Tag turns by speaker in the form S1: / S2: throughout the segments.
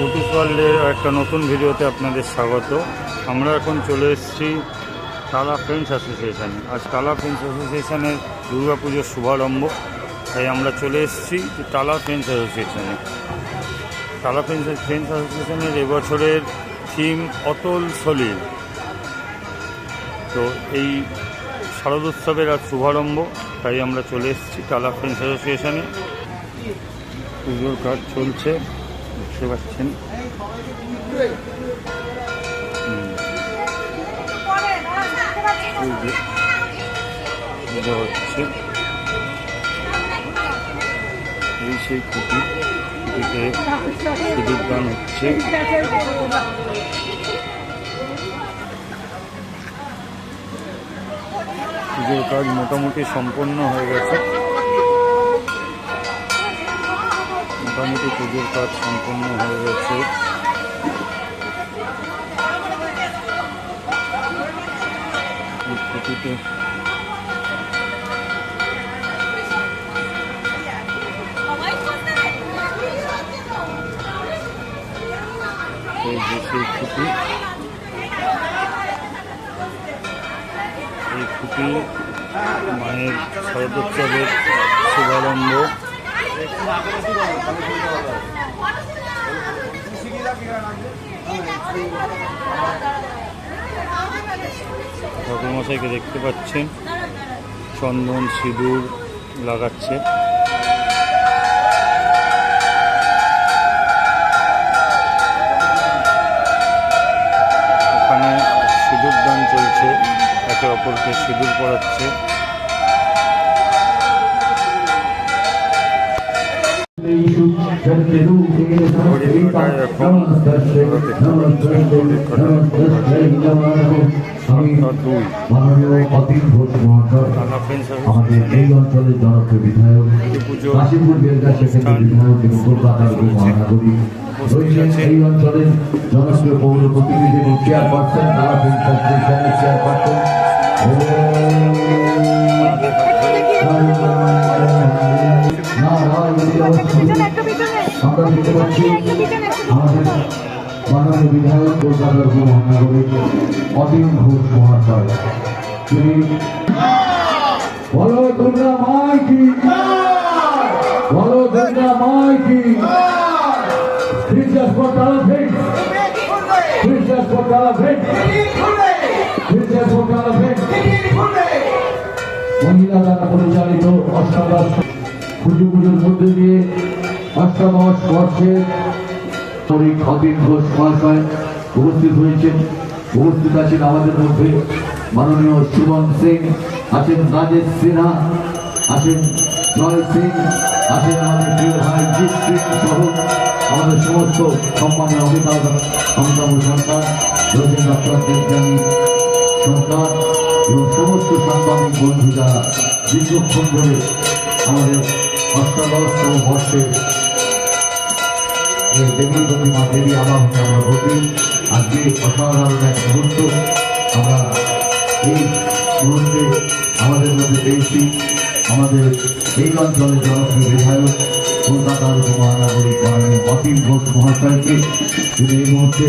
S1: ফুটিস ওয়ার্ল্ডের একটা নতুন ভিডিওতে আপনাদের স্বাগত। আমরা এখন চলে এসেছি টালা ফ্রেন্ডস অ্যাসোসিয়েশানে। আজ টালা ফ্রেন্ডস অ্যাসোসিয়েশানের দুর্গাপুজোর শুভারম্ভ, তাই আমরা চলে এসেছি টালা ফ্রেন্ডস অ্যাসোসিয়েশানে। টালা ফ্রেন্ডস অ্যাসোসিয়েশনের এবছরের থিম অতল সলিল। তো এই শারদোৎসবের আজ শুভারম্ভ, তাই আমরা চলে এসেছি টালা ফ্রেন্ডস অ্যাসোসিয়েশনে। পুজোর কাজ চলছে, দেখতে পাচ্ছেন। পুজো হচ্ছে, এই সেই খুঁটিতে সিঁদুর দান হচ্ছে। পুজোর কাজ মোটামুটি সম্পন্ন হয়ে গেছে। পুজোর কাজ সম্পন্ন হয়ে গেছে। খুঁটিতে এই খুঁটি, এই খুঁটি মায়ের শারদোৎসবের শুভারম্ভ। ঠাকুরমশাইকে দেখতে পাচ্ছেন, চন্দন সিঁদুর লাগাচ্ছে। ওখানে সিঁদুর দান চলছে, একে অপরকে সিঁদুর পরাচ্ছে।
S2: আমাদের এই অঞ্চলের জনপ্রিয় বিধায়ক কাশীপুর বেলগাছ বিধায়ক এবং কলকাতার মহানগরী রয়েছেন এই অঞ্চলের জনপ্রিয় পৌর প্রতিনিধি এবং চেয়ারপারসন টালা ফ্রেন্ডস অ্যাসোসিয়েশনের চেয়ারপারসন। আমরা দেখতে পাচ্ছি আমাদের মাননীয় বিধায়ক কলকাতার মহানগরী অতীন ঘোষ মহাশয়। তিনি বলো দুর্গা মাই কি, বলো দুর্গা মাই কি। Christmas for Tala Friends, Christmas for Tala Friends, Christmas for Tala Friends। মহিলা দ্বারা পরিচালিত অষ্টাদশ পুজোর মধ্যে দিয়ে অষ্টাদশ বর্ষের অতীন ঘোষ মহাশয় উপস্থিত হয়েছেন। উপস্থিত আছেন আমাদের মধ্যে মাননীয় সুমন সিং, আছেন রাজেশ সিনহা, আছেন জয় সিং, আছেন আমাদের প্রিয় ভাই জিৎ সিং সহ আমাদের সমস্ত সম্মানের অমিতাভ সন্তান রয়েছেন ডক্টর দেবযানী সন্তান এবং সমস্ত সাংবাদিক বন্ধু যারা দীর্ঘক্ষণ ধরে আমাদের অষ্টাদশতম বর্ষে দেবী প্রতিমা দেবী আবাহনে আমরা ঘটি। আজকে অসাধারণ এক মুহূর্ত আমরা এই মুহূর্তে আমাদের মধ্যে পেয়েছি আমাদের এই অঞ্চলের জনপ্রিয় বিধায়ক কলকাতার মহানগরী মাননীয় অতীন ঘোষ মহাশয়কে। তিনি এই মুহূর্তে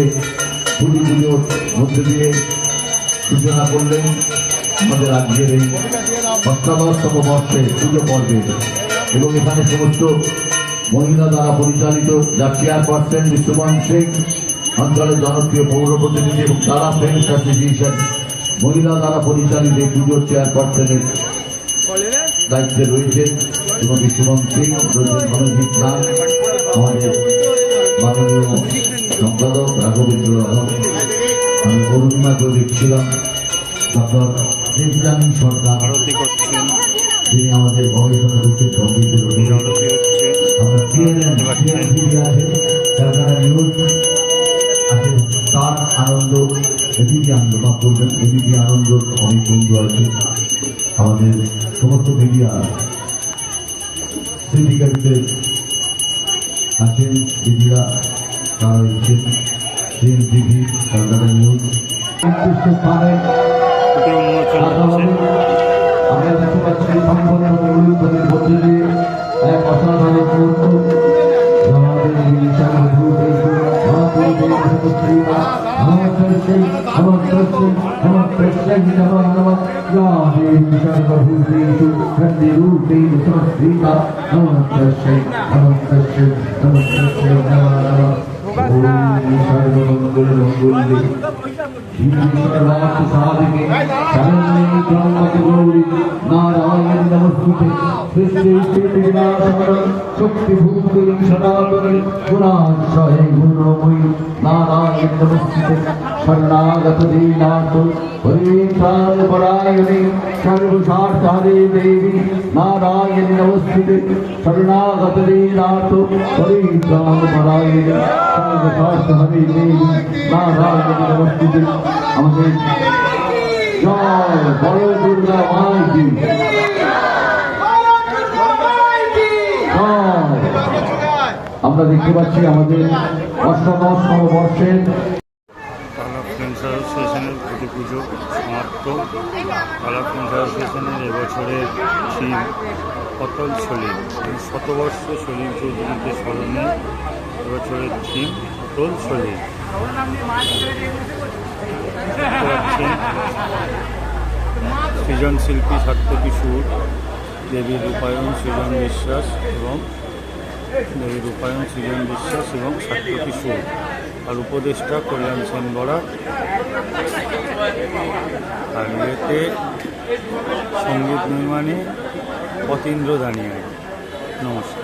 S2: পুজোর মধ্যে দিয়ে সূচনা করলেন আমাদের আজকের এই অষ্টাদশতম বর্ষে পুজো পর্বে। এবং এখানে সমস্ত মহিলা দ্বারা পরিচালিত যার চেয়ারপারসন সুমন সিং, অঞ্চলের জনপ্রিয় পৌর প্রতিনিধি এবং টালা ফ্রেন্ডস অ্যাসোসিয়েশন মহিলা দ্বারা পরিচালিত এই পুজোর চেয়ারপারসনের দায়িত্বে রয়েছেন শ্রীমতী সুমন সিং, রয়েছেন মনোজিৎ নাথ, আমাদের মাননীয় সম্পাদক রাঘবেন্দ্র রাঘব। আমি অরুণিমা করে দেখছিলাম ডক্টর দেবযানী সরকার, যিনি আমাদের গবেষণা করছেন সঙ্গীতের আমরা CNN আছে, কলকাতা নিউজ আছে, তার আনন্দ এবিপি আনন্দ মাফ করবেন, এবিপি আনন্দ অনেক বন্ধু আছে। আমাদের সমস্ত মিডিয়া সিন্ডিকেটে আছেন দিদিরা, তারা হচ্ছেন CNTV, কলকাতা নিউজ। আমরা দেখতে পাচ্ছি সম্পূর্ণ মধ্যে দিয়ে এক অসাধারণ মুহূর্ত আমাদের प्रतिरूपे समस्कृता नमस्तस्यै नमस्तस्यै नमस्तस्यै नमः ओम सर्वमंगलमंगले सर्वार्थ साधिके शरण्ये त्र्यंबके गौरी नारायण नमस्तुते सृष्टि स्थिति विनाशकरं शक्ति भूते सनातने गुणाश्रये गुणमयी नारायण नमस्तुते शरणागत दीनार्थ परित्राण परायणे सर्वसार्थहरे देवी नारायण नमस्तुते शरणागत दीनार्थ परित्राण परायणे सर्वसार्थहरे देवी नारायण नमस्तुते আমাদের জয় বড় দুর্গা মাইকি আমরা দেখতে পাচ্ছি আমাদের অষ্টদশতম বর্ষের
S1: কালা ফ্রেন্ডস অ্যাসোসিয়েশনের প্রতি পুজো সমাপ্ত। কালা ফ্রেন্ডস অ্যাসোসিয়েশনের এবছরের থিম অটল সলিল, শতবর্ষ সলিল চৌধুরীকে স্মরণে এবছরের থিম অটল সলিল। সৃজন শিল্পী সাত্যকী সুর, দেবীর রূপায়ণ সৃজন বিশ্বাস এবং সাত্যকী সুর, আর উপদেষ্টা কল্যাণ সেন বরা। আর ইয়েতে সঙ্গীত নির্মাণে অতীন্দ্র দানিয়ায়। নমস্কার।